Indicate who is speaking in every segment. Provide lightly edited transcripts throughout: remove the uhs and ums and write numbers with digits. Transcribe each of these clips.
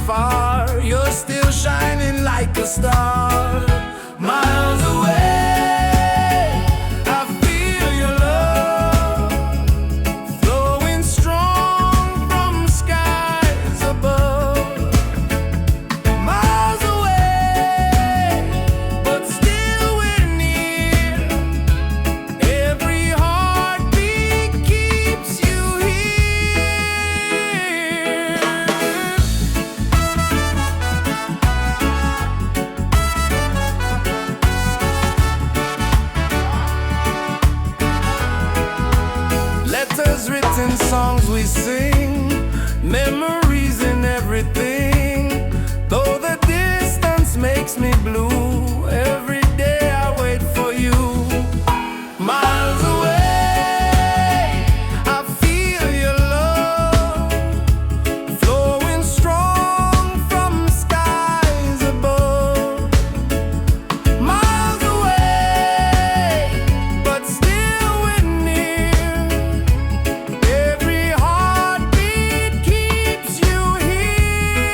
Speaker 1: far, you're still shining like a star. Miles away, I feel your love flowing strong from skies above. Miles away, but still we're near. Every heartbeat keeps you here. Letters written, songs we sing, memories in everything. Though the distance makes me blue, every day I wait for you. Miles away, I feel your love flowing strong from skies above. Miles away, but still we're near. Every heartbeat keeps you here.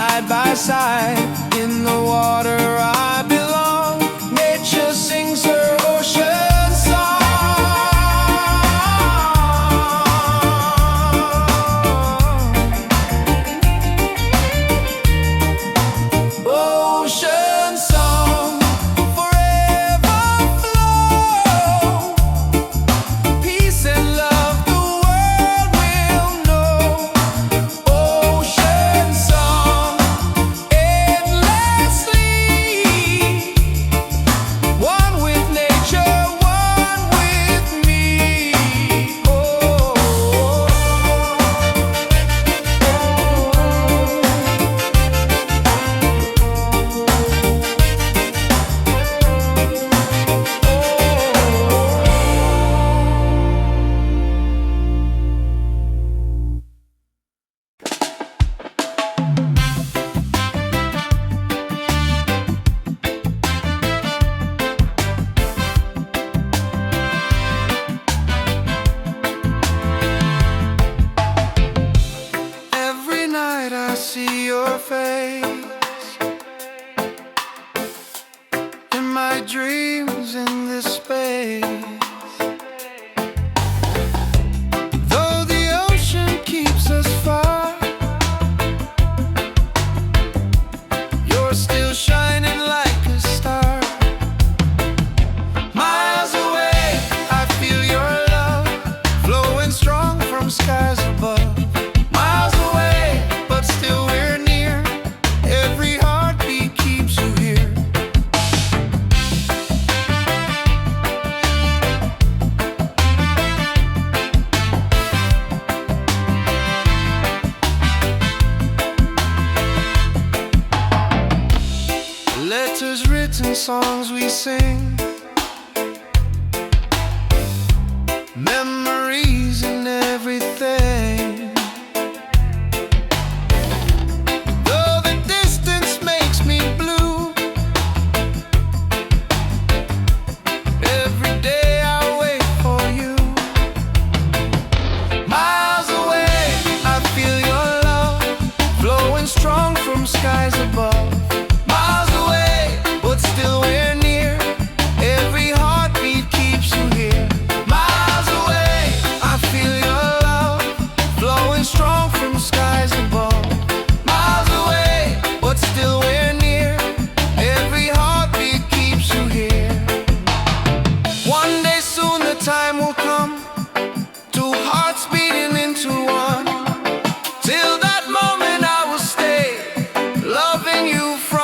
Speaker 1: side by side. In the water I belong. Nature sings her ocean song. Ocean song, forever flow. Peace and love the world will know. Ocean song, endlessly. One with nature, one with me. Every night I see your face in my dreams in this space. Though the ocean keeps us far, you're still shining like a star. Miles away, I feel your love flowing strong from skies above. Miles away, but still we're near. Every heartbeat keeps you here. Letters written, songs we sing, memories and everything. Though the distance makes me blue, every day I wait for you. Miles away, I feel your love flowing strong from skies above. Miles away, but still we're near. Every heartbeat keeps you here. Miles away, I feel your love flowing strong from skies above. Miles away, but still we're near. Every heartbeat keeps you here. One day soon the time will come, two hearts beating into one. Till that moment I will stay, loving you from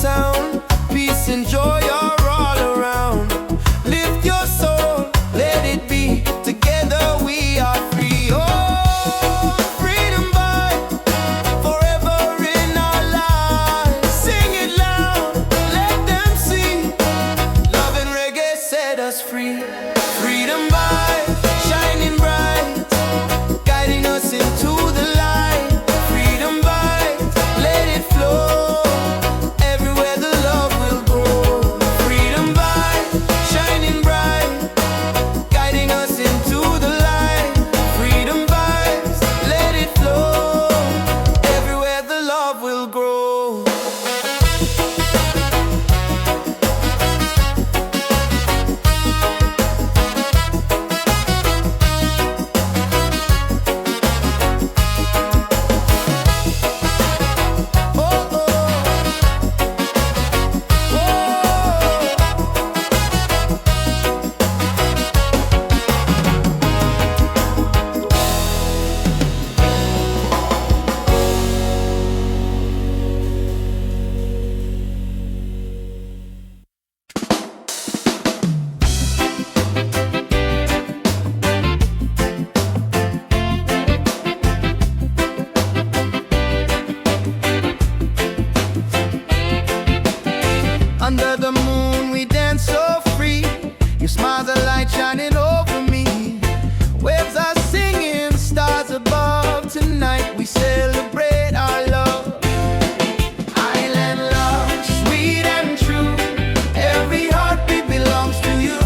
Speaker 1: sound. Peace and joy are all around. Lift your soul, let it be. Together we are free. Oh, freedom vibe, forever in our lives. Sing it loud, let them see. Love and reggae set us free. Freedom vibe, shining bright, guiding us into the light. Freedom vibe, let it flow. Everywhere the love will grow. Freedom vibe, shining bright, guiding us into the light. Freedom vibes, let it flow. Everywhere the love will grow. Under the moon we dance so free. Your smile's a light shining over me. Waves are singing, stars above. Tonight we celebrate our love. Island love, sweet and true. Every heartbeat belongs to you.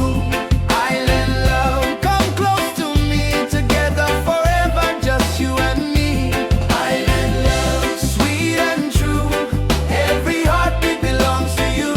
Speaker 1: Island love, come close to me. Together forever, just you and me. Island love, sweet and true. Every heartbeat belongs to you.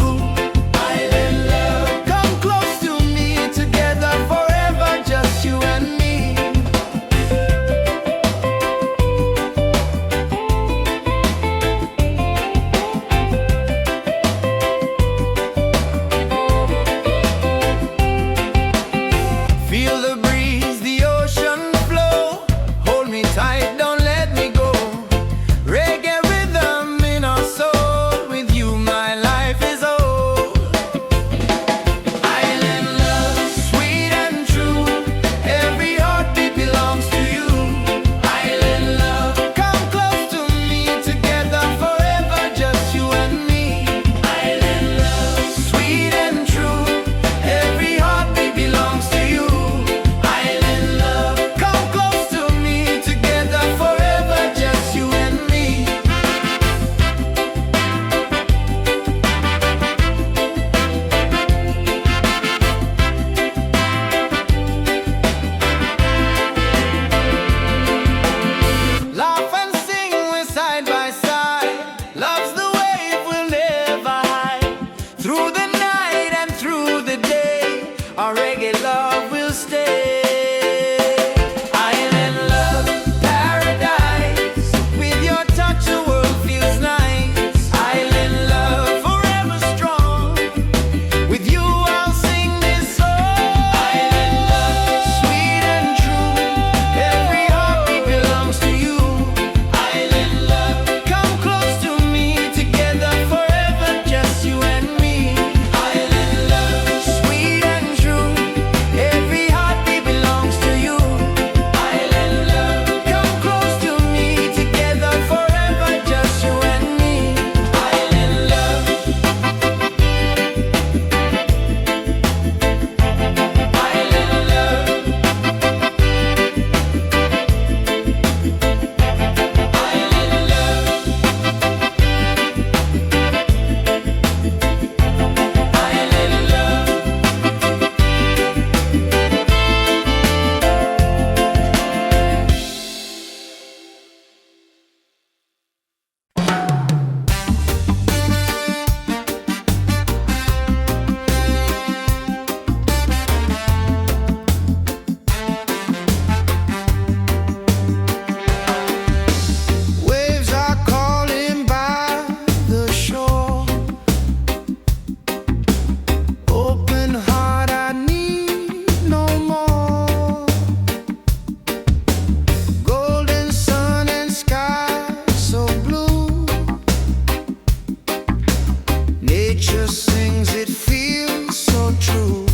Speaker 1: Nature sings, it feels so true.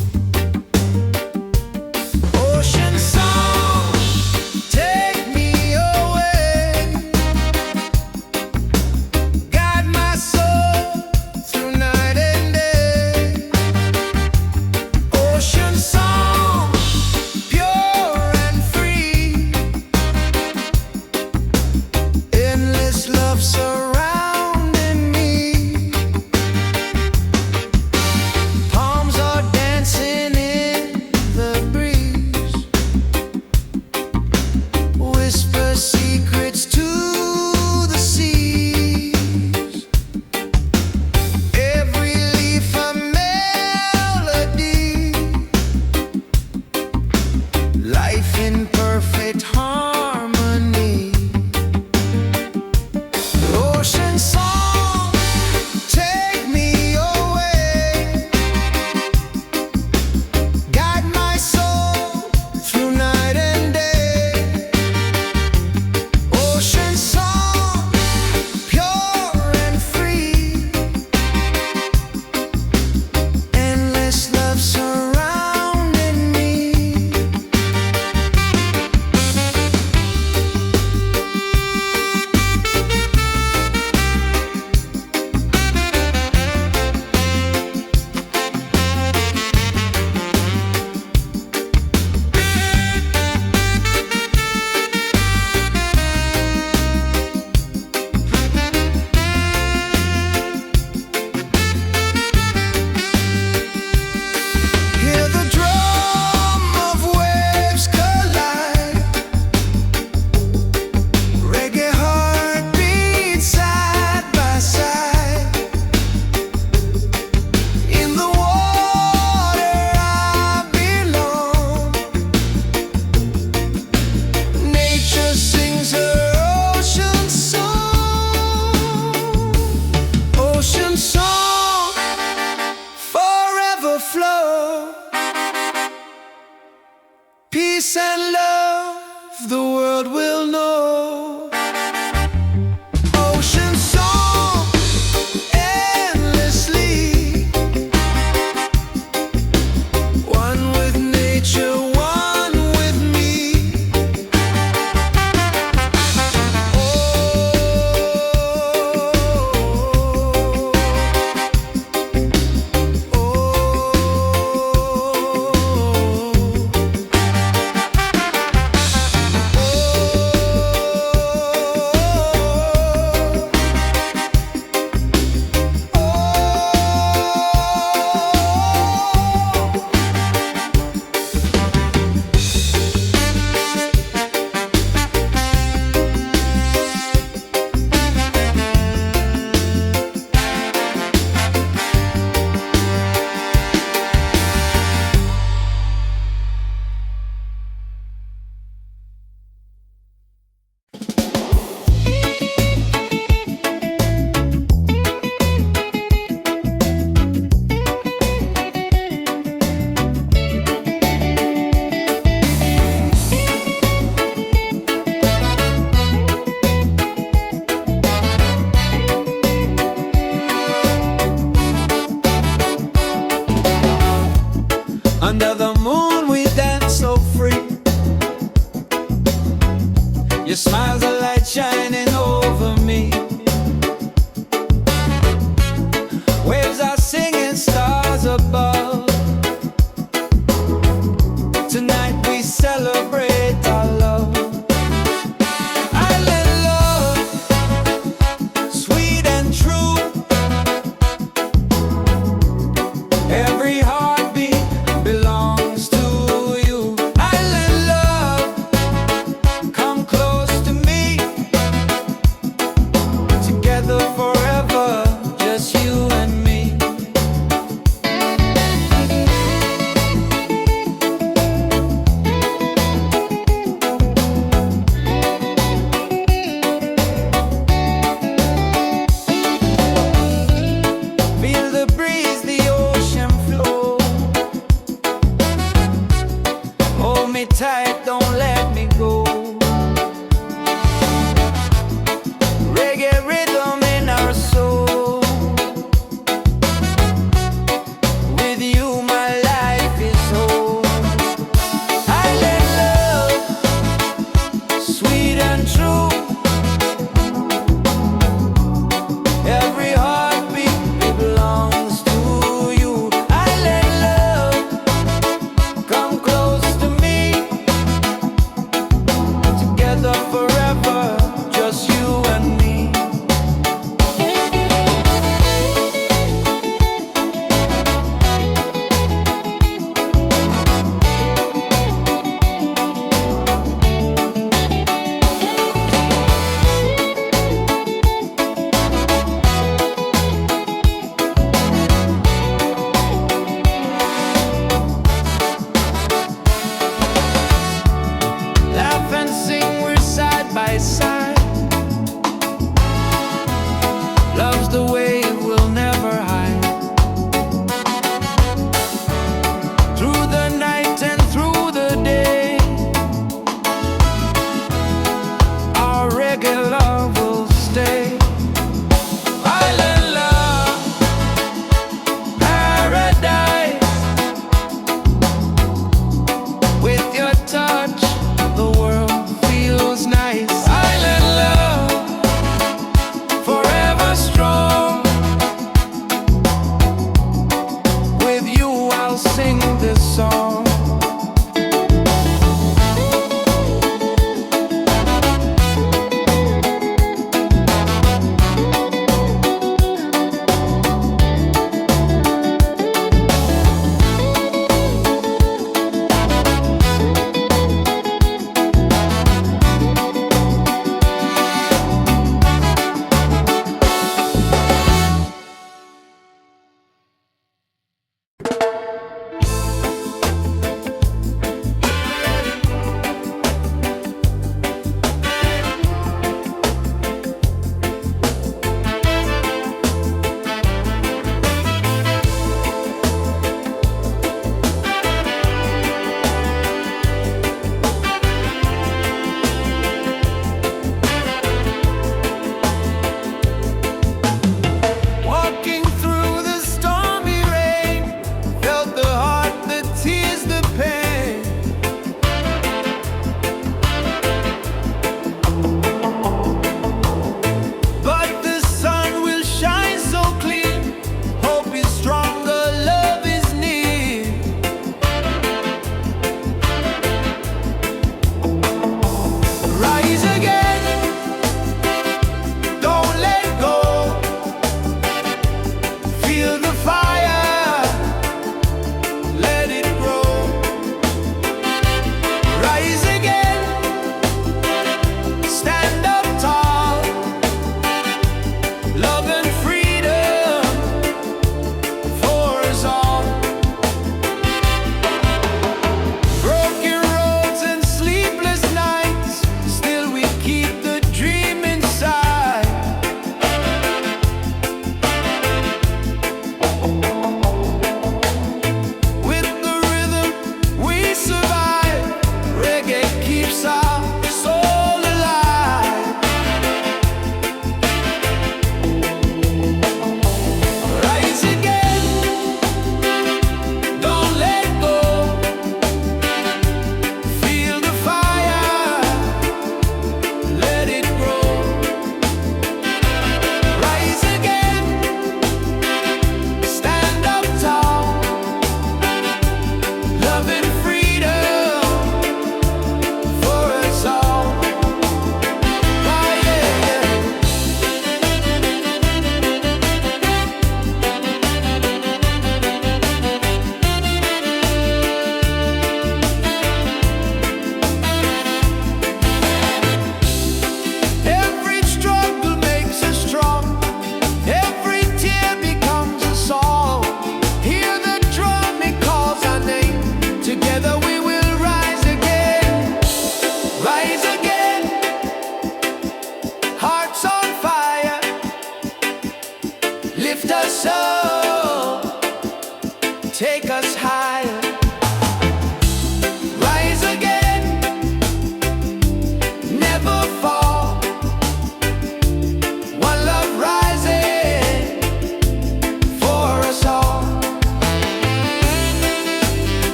Speaker 1: Ocean song, take me away. Guide my soul through night and day. Ocean song, pure and free. Endless love surrounding me.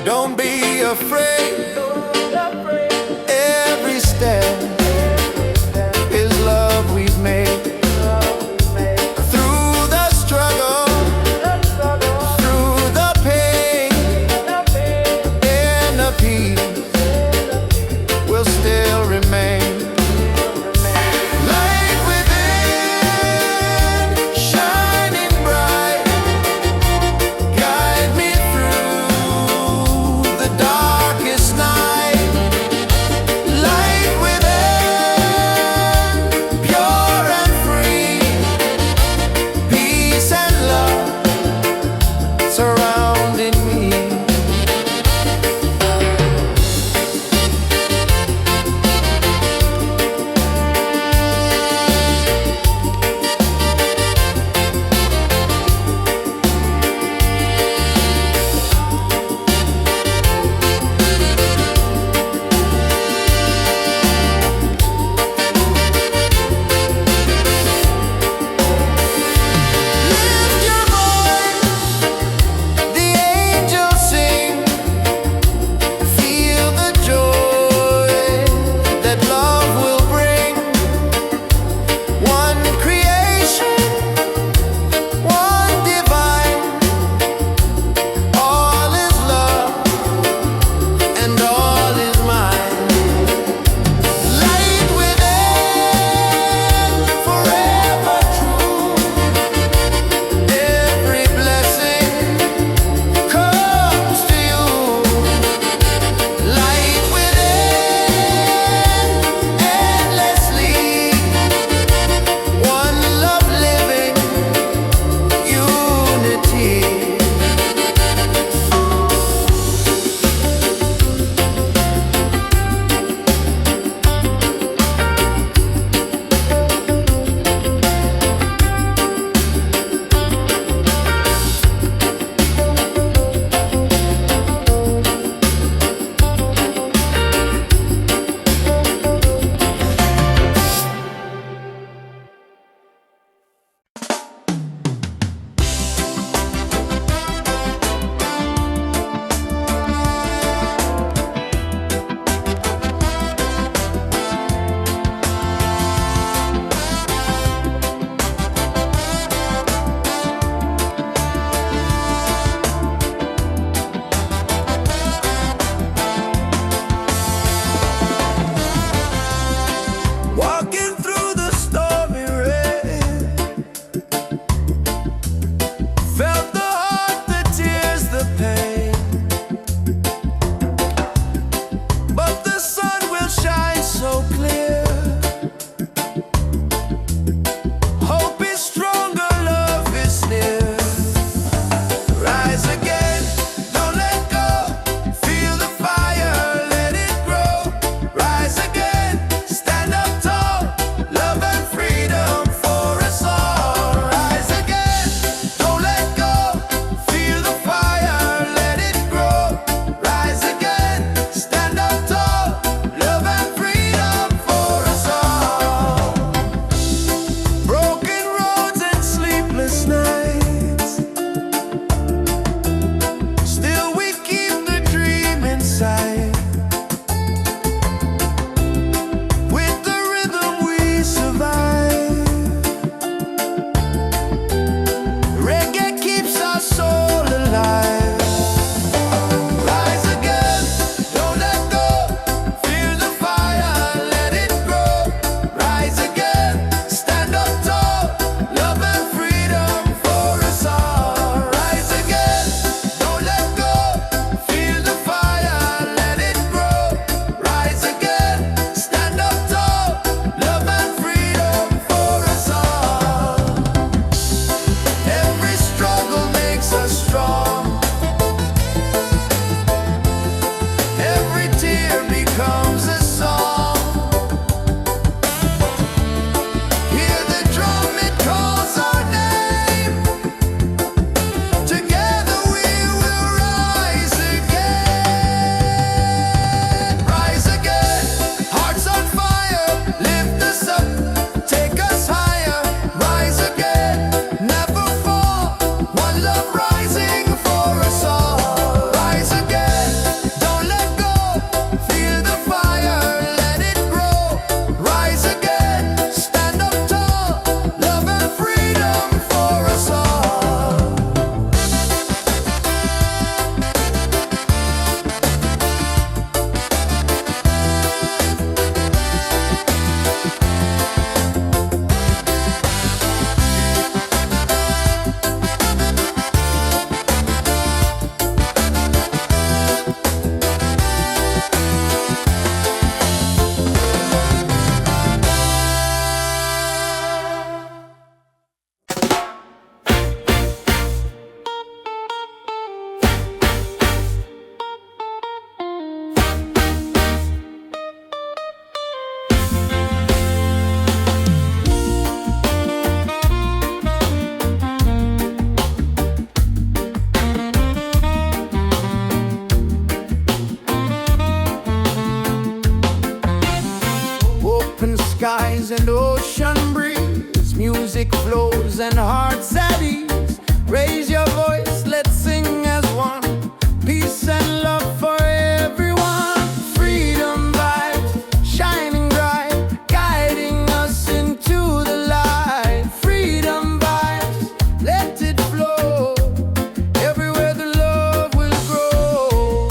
Speaker 1: Don't be afraid. Every step is love we've made. Through the struggle, through the pain, and the peace will still remain. Light within, shining bright, guide me through the darkest night. flows and hearts at ease. Raise your voice, let's sing as one. Peace and love for everyone. Freedom vibes, shining bright, guiding us into the light. Freedom vibes, let it flow. Everywhere the love will grow.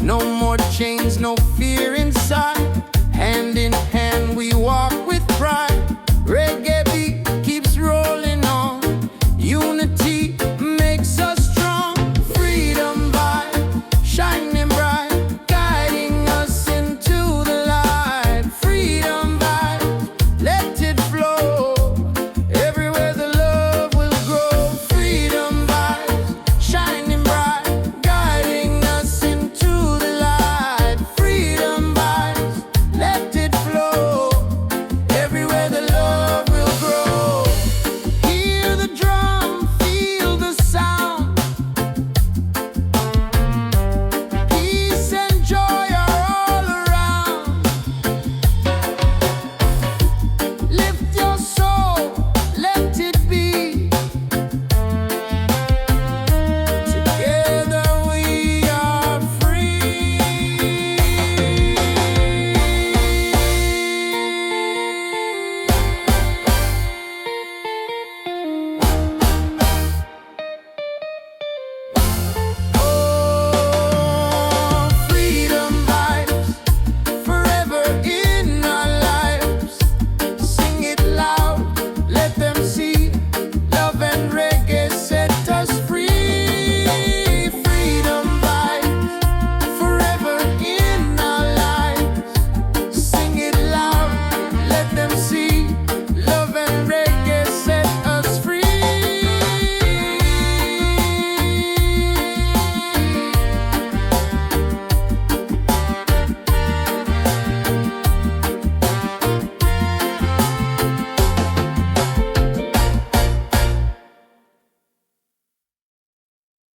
Speaker 1: No more chains, no fear